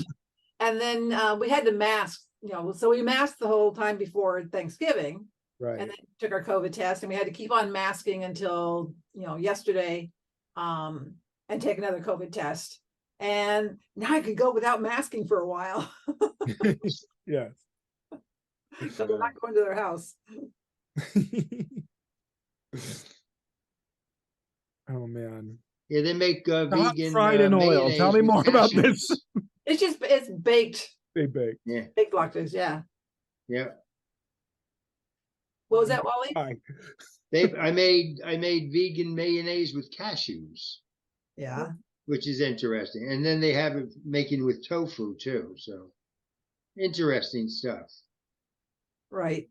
And then we had to mask, so we masked the whole time before Thanksgiving. Right. And then took our COVID test, and we had to keep on masking until yesterday, and take another COVID test. And now I could go without masking for a while. Yes. So we're not going to their house. Oh man. Yeah, they make Not vegan fried in oil. mayonnaise Tell me with more about cashews. this. It's baked. They bake. Yeah, Baked lactose, yeah. yeah. What was that, Wally? Hi. I made vegan mayonnaise with cashews, Yeah. which is interesting. And then they have it making with tofu too. So interesting stuff. Right.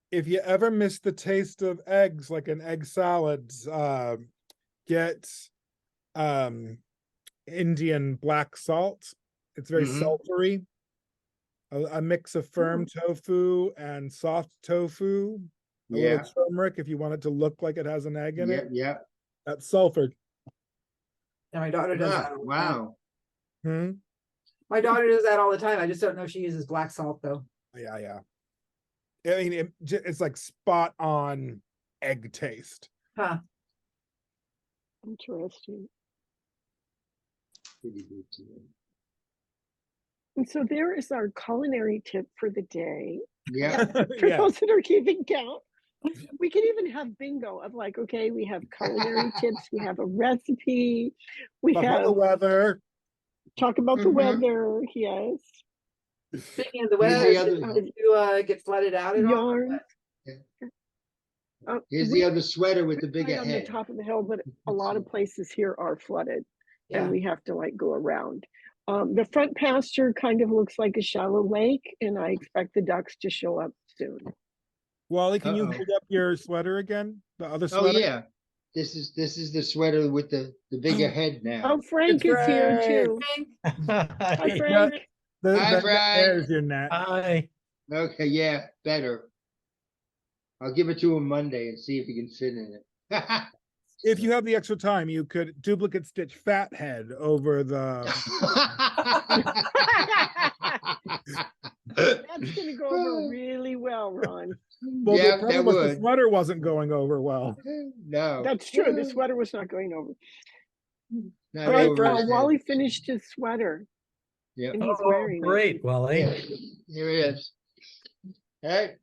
If you ever miss the taste of eggs, like an egg salad, get Indian black salt. It's very sulfury. A mix of firm tofu and soft tofu. A little turmeric if you want it to look like it has an egg in it. Yeah. That's sulfured. And my daughter does that. Wow. My daughter does that all the time. I just don't know if she uses black salt though. Yeah. I mean, it's like spot on egg taste. Huh. Interesting. And so there is our culinary tip for the day. Yeah. For those that are keeping count. We could even have bingo of like, okay, we have culinary tips, we have a recipe, we have the weather. Talk about the weather, yes. Speaking of the weather, did you get flooded out at all? Here's the other sweater with the bigger on head. the top of the hill, but a lot of places here are flooded, and we have to like go around. The front pasture kind of looks like a shallow lake, and I expect the ducks to show up soon. Wally, can you hold up your sweater again? The other sweater? Oh yeah. This is the sweater with the bigger head now. Oh, Frank is here too. Hi, Frank. Hi, Frank. There's your net. Hi. Okay, yeah, better. I'll give it to him Monday and see if he can fit in it. If you have the extra time, you could duplicate stitch Fathead over the. That's going to go over really well, Ron. Well, Yeah, the problem that was would. the sweater wasn't going over well. No. That's true. The sweater was not going over. Not All right, over his head. Wally finished his sweater. Yep. And he's Oh, wearing it. great, Wally. Yeah. Here he is. Hey.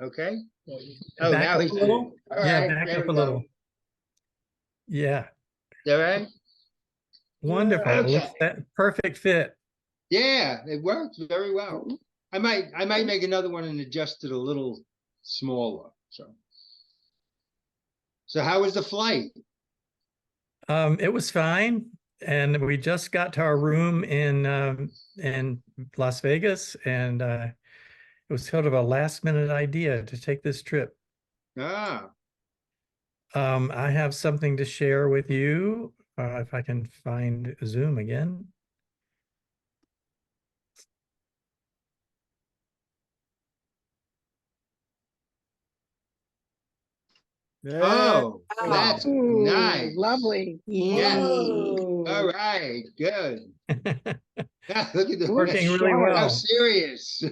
Okay. Oh, Back now up he's a little. All Yeah, right, back there up we a go. little. Yeah, All right. wonderful. Okay. Looks that perfect fit. Yeah, it works very well. I might make another one and adjust it a little smaller. So how was the flight? It was fine, and we just got to our room in Las Vegas, and it was sort of a last minute idea to take this trip. Ah, I have something to share with you, if I can find Zoom again. oh, that's Ooh, nice. lovely. Yes. Whoa. All right, good. Look at the Working really How well. serious.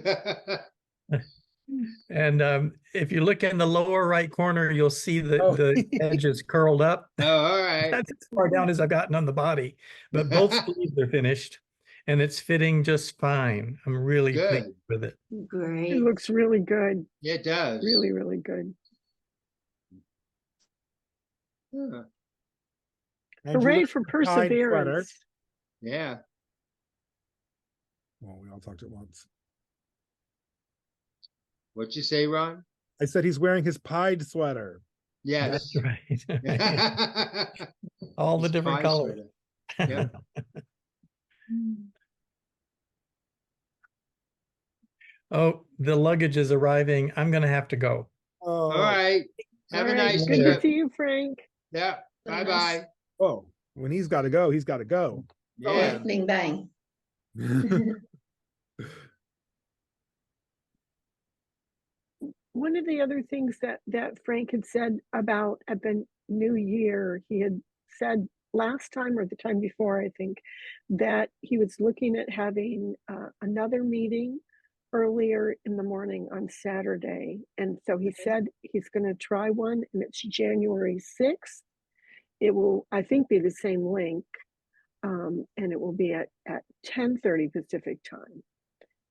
And if you look in the lower right corner, you'll see that the edge is curled up. Oh, all right. That's as far down as I've gotten on the body, but both sleeves are finished and it's fitting just fine. I'm really Good. pleased with it. Great. It looks really good. Yeah, it does. Really, really good. Huh. And you Hooray look for kind sweater. perseverance. Yeah. Well, we all talked at once. What'd you say, Ron? I said he's wearing his pied sweater. Yes. That's right. All the His different pie colors. sweater. Yeah. Oh, the luggage is arriving. I'm gonna have to go. Oh, All right. Have All a right, nice good to trip. see you, Frank. Yeah. Have a Bye-bye. oh, when he's got to go, he's got to go. Yeah. Bing bang. One of the other things that Frank had said about at the new year, he had said last time or the time before, I think, that he was looking at having another meeting earlier in the morning on Saturday. And so he said he's going to try one, and it's January 6th. It will, I think, be the same link, and it will be at 10:30 Pacific time.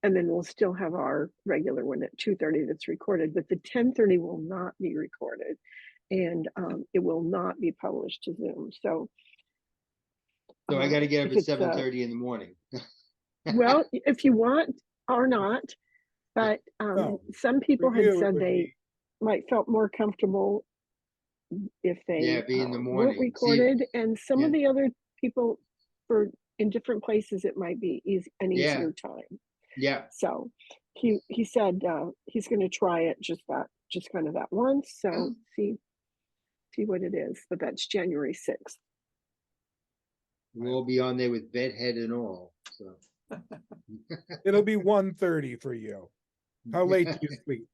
And then we'll still have our regular one at 2:30 that's recorded, but the 10:30 will not be recorded, and it will not be published to Zoom. So So I got to get up if at it's 7:30 in the morning. well, if you want or not, but No, some people for had you, it said would they be- might felt more comfortable if Yeah, they be in the weren't morning. See, recorded, and some of yeah. the other people for in different places it might be an Yeah. easier time. Yeah. So he said he's going to try it just kind of that once. So see what it is. But that's January 6th. We'll be on there with bedhead and all. So It'll be 1:30 for you. How late do you sleep?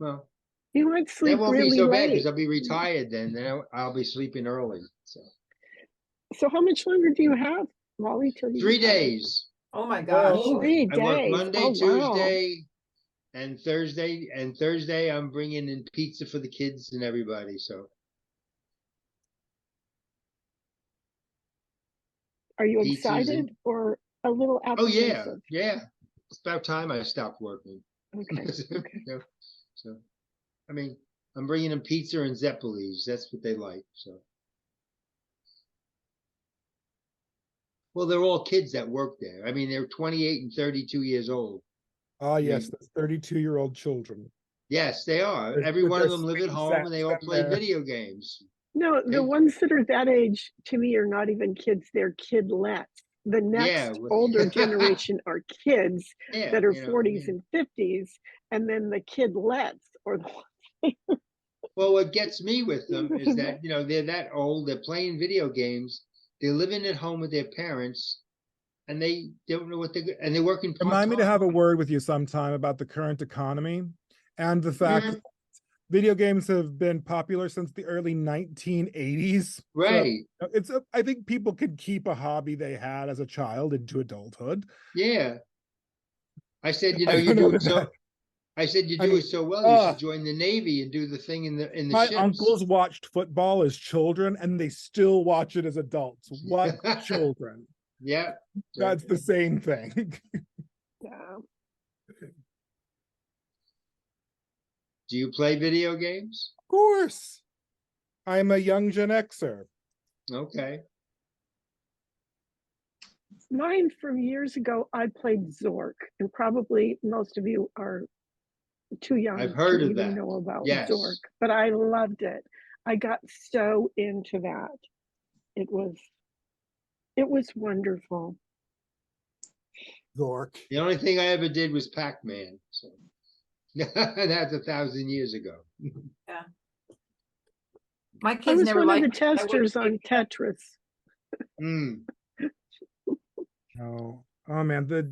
Well, You might that sleep won't be really so bad late. because I'll be retired then. Then I'll be sleeping early. So So how much longer do you have, Wally, till you 3 retire? days. Oh my gosh. Oh. 3 I work days. Monday, Oh, wow. Tuesday, and Thursday. And Thursday, I'm bringing in pizza for the kids and everybody. So Are you pizzas excited and or a little oh yeah, apprehensive? yeah. It's about time I stopped working. Okay. You know, so I mean, I'm bringing them pizza and Zeppelis. That's what they like. So. Well, they're all kids that work there. I mean, they're 28 and 32 years old. Ah, yes, mean- the 32-year-old children. Yes, they are. With- Every with one of their them live at swing home and they all sets and play their- video games. No, Hey. the ones that are that age to me are not even kids, they're kidlets. The next Yeah, well- older generation are kids Yeah, that are you know, 40s and 50s, and then the kidlets or the well, what gets me with them is that, you know, they're that old, they're playing video games, they're living at home with their parents, and they don't know what and they're working part-time. Remind me to have a word with you sometime about the current economy and the fact Mhm. that video games have been popular since the early 1980s. Right. So I think people could keep a hobby they had as a child into adulthood. Yeah. I said, you know, I you don't know do it that so. that- I said, you I do mean, it so well. You should join the Navy and do the thing in the My ships. uncles watched football as children and they still watch it as adults. What children? Yeah. That's the same thing. yeah. Do you play video games? Of course. I'm a young Gen Xer. Okay. Mine from years ago, I played Zork, and probably most of you are too young I've heard to of even that. know about Yes. Zork, but I loved it. I got so into that. It was wonderful. Zork. The only thing I ever did was Pac-Man. So that's 1,000 years ago. My I kids was never one of liked the it. I wouldn't testers take on it. Tetris. Mm. Oh man, talking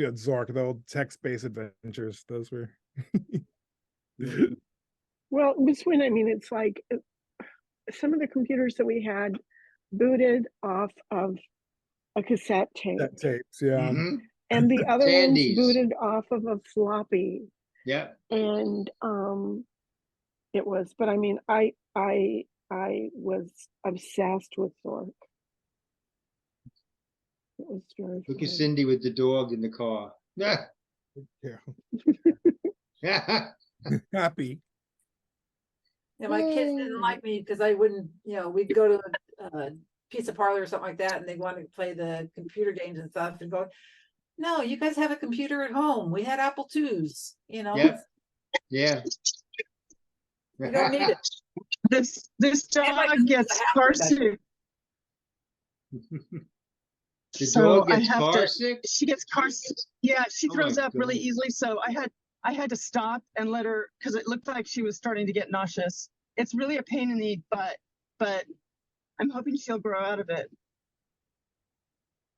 about Zork, the old text-based adventures, those were Well, it was when, I mean, it's like some of the computers that we had booted off of a cassette tape, that tapes, yeah. Mhm. and the other ones Tandies. booted off of a floppy. Yeah. And it was, but I mean, I was obsessed with Zork. It was very Look at fun. Cindy with the dog in the car. Yeah. Yeah. Happy. Yeah, my kids didn't like me because I wouldn't, you know, we'd go to pizza parlor or something like that, and they want to play the computer games and stuff, and go, no, you guys have a computer at home. We had Apple IIs, you know. Yep. Yeah. You don't need it. This And my dog cousin's gets a car half sick. The So dog I gets have car to, sick? she gets car sick. Yeah, she Oh my throws up really God. easily. So I had to stop and let her, because it looked like she was starting to get nauseous. It's really a pain in the butt, but I'm hoping she'll grow out of it.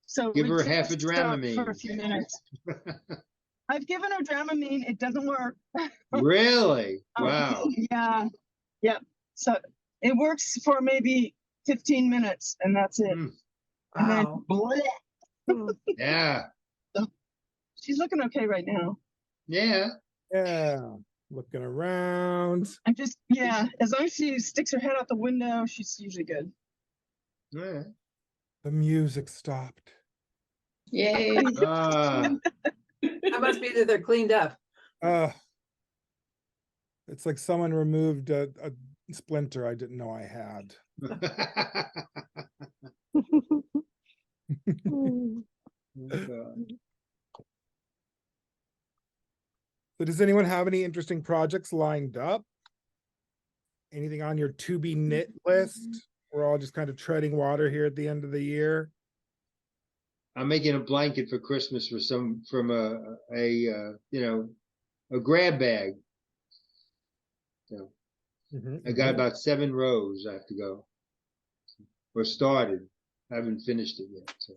So Give we her did half a stop for a Dramamine. few minutes. I've given her Dramamine. It doesn't work. Really? Wow. Yeah. Yeah. So it works for maybe 15 minutes and that's it. Mm, And then Wow. bleh. yeah. She's looking okay right now. Yeah. Yeah, looking around. I'm just, yeah, as long as she sticks her head out the window, she's usually good. Yeah. The music stopped. Yay. Ah. That must be that they're cleaned up. It's like someone removed a splinter I didn't know I had. So does anyone have any interesting projects lined up? Anything on your to be knit list? We're all just kind of treading water here at the end of the year. I'm making a blanket for Christmas for from a grab bag. So I got about 7 rows I have to go. Or started. I haven't finished it yet. So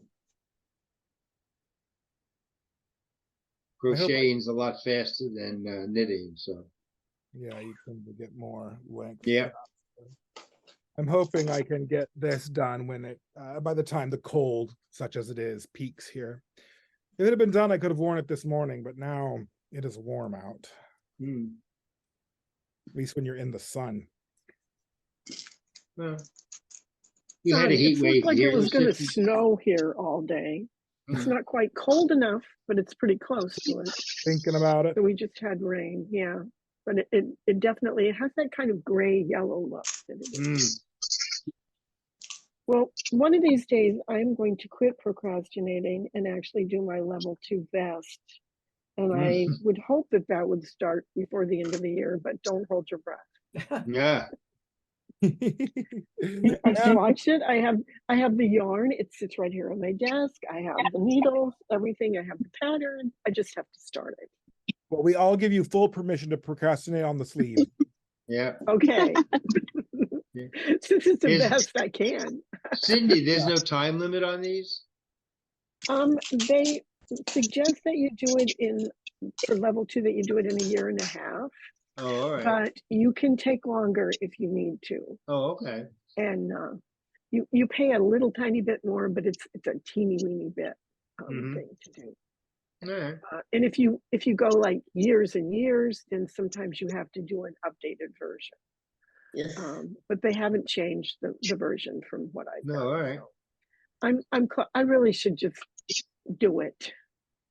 crocheting's a lot faster than knitting, so Yeah, you can get more length. yeah. I'm hoping I can get this done when it by the time the cold, such as it is, peaks here. If it had been done, I could have worn it this morning, but now it is warm out. Mm. At least when you're in the sun. Well, you had a heat It wave looked like here. it was going to 50. snow here all day. It's Mm. not quite cold enough, but it's pretty close to it. Thinking about it. So we just had rain, yeah. But it definitely, it has that kind of gray yellow look that it is. Well, one of these days I'm going to quit procrastinating and actually do my level 2 vest. And I would hope that that would start before the end of the year, but don't hold your breath. Yeah. I've swatched it. I have the yarn. It sits right here on my desk. I have the needles, everything. I have the pattern. I just have to start it. Well, we all give you full permission to procrastinate on the sleeve. Yeah. Okay. Yeah. Since it's the best I can. Cindy, there's no time limit on these? They suggest that you do it for level 2, that you do it in 1.5 years. Oh, all right. But you can take longer if you need to. Oh, okay. And you pay a little tiny bit more, but it's a teeny weeny bit thing to do. All right. And if you go like years and years, then sometimes you have to do an updated version. Yes. But they haven't changed the version from what I've done. No, all right. So I really should just do it.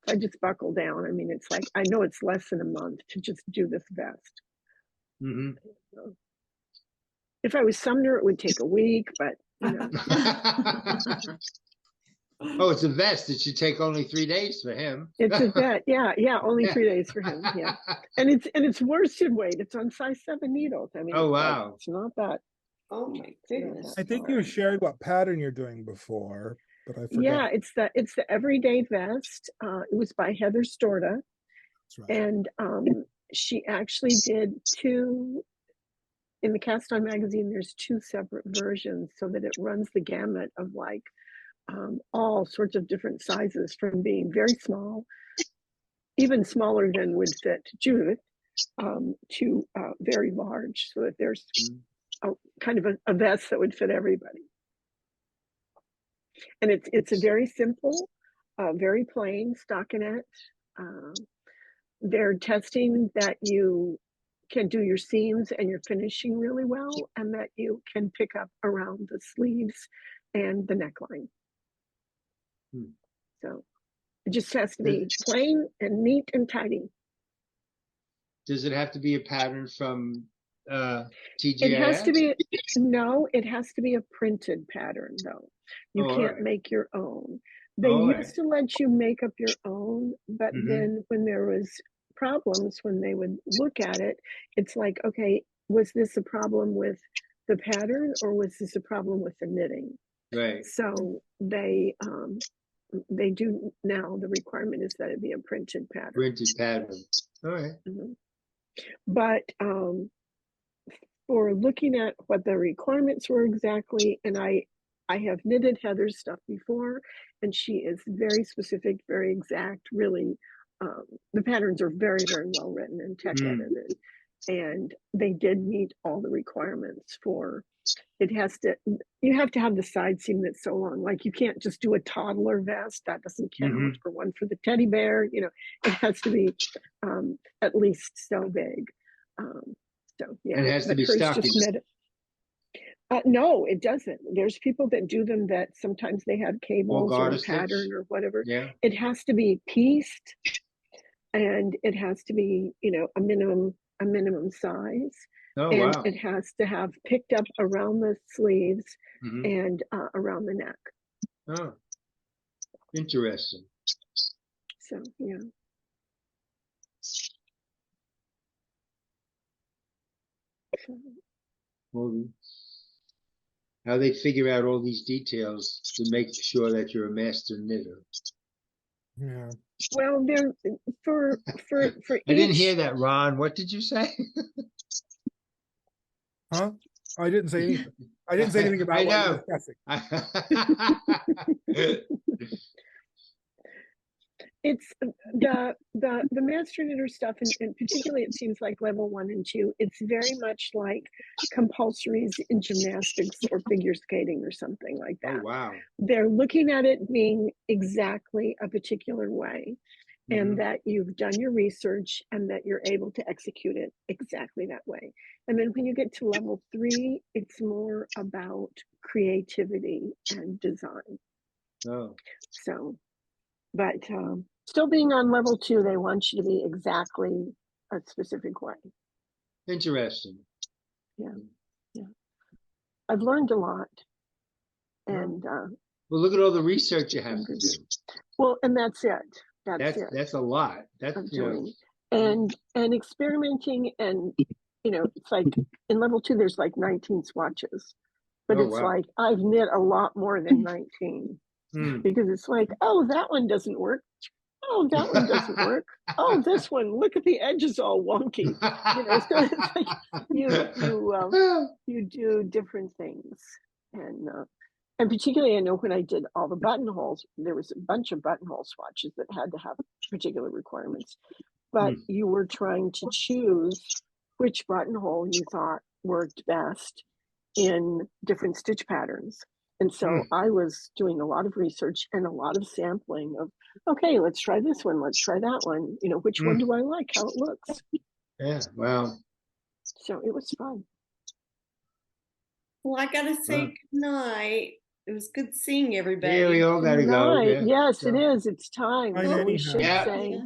I just buckle down. I mean, it's like, I know it's less than a month to just do this vest. So, if I was Sumner, it would take a week, but you know. Oh, it's a vest. It should take only 3 days for him. It's a vet. Yeah, only 3 days for him. Yeah. And it's worsted weight. It's on size 7 needles. I mean, Oh, it's wow. Like, it's not that. Oh my goodness. I think you shared what pattern you're doing before, but I forgot. Yeah, it's the everyday vest. It was by Heather Storta. That's right. And she actually did 2 in the Cast On magazine. There's 2 separate versions so that it runs the gamut of like all sorts of different sizes, from being very small, even smaller than would fit Judith, to very large, so that there's kind of a vest that would fit everybody. And it's a very simple, very plain stockinette. They're testing that you can do your seams and your finishing really well, and that you can pick up around the sleeves and the neckline. So it just has to be plain and neat and tidy. Does it have to be a pattern from TGIF? It has to be, no, it has to be a printed pattern though. You Oh, all can't right. make your own. They All used right. to let you make up your own, but Mhm. then when there was problems, when they would look at it, it's like, okay, was this a problem with the pattern or was this a problem with the knitting? Right. So they do now, the requirement is that it be a printed pattern. Printed pattern. All right. But for looking at what the requirements were exactly, and I have knitted Heather's stuff before, and she is very specific, very exact, really. The patterns are very, very well written and tech edited, and they did meet all the requirements for, you have to have the side seam that's so long, like you can't just do a toddler vest, that doesn't count, or one for the teddy bear, you know, it has to be at least so big. So yeah, And it has to but be hers just stockings. met it. No, it doesn't. There's people that do them that sometimes they have cables or a garter pattern stitch? or whatever. Yeah. It has to be pieced, and it has to be, you know, a minimum size, Oh, and wow. it has to have picked up around the sleeves Mhm. and around the neck. Oh, interesting. So yeah. So, Well, how they figure out all these details to make sure that you're a master knitter. Yeah. well, there for I didn't each. hear that, Ron. What did you say? Huh? I didn't say anything. I didn't say anything about I what know. you're discussing. It's the master knitter stuff, and particularly it seems like level 1 and 2, it's very much like compulsories in gymnastics or figure skating or something like Oh, that. wow. They're looking at it being exactly a particular way, and that you've done your research and that you're able to execute it exactly that way. And then when you get to level 3, it's more about creativity and design. Oh. So, but still being on level 2, they want you to be exactly a specific way. Interesting. Yeah. I've learned a lot. And well, look at all the research you have to do. Well, and that's it. That's it. That's a lot. That's Of doing. And experimenting, and you know, it's like in level 2 there's like 19 swatches. But it's like I've knit a lot more than 19. Because it's like, oh, that one doesn't work. Oh, that one doesn't work. Oh, this one, look at the edges all wonky. You know, so it's like you do different things. And particularly, I know when I did all the buttonholes, there was a bunch of buttonhole swatches that had to have particular requirements. But you were trying to choose which buttonhole you thought worked best in different stitch patterns. And so I was doing a lot of research and a lot of sampling of, okay, let's try this one, let's try that one. You know, which one do I like, how it looks? Yeah, wow. So it was fun. Well, I gotta say good night. It was good seeing everybody. Yeah, we all gotta go. Yeah. Yes, it is. It's time. Bye, So we anyhow. should say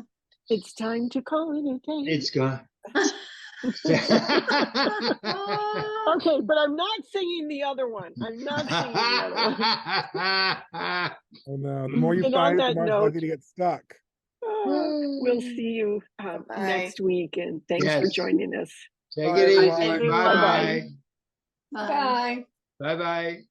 it's time to call it a day. It's gone. Okay, but I'm not singing the other one. I'm not singing the other one. Oh no, the more you And find on it, the that more it's note, likely to get stuck. we'll see you next week, and thanks for Yes. joining us. Take Bye, it easy. everyone. Bye-bye. Bye. Bye-bye.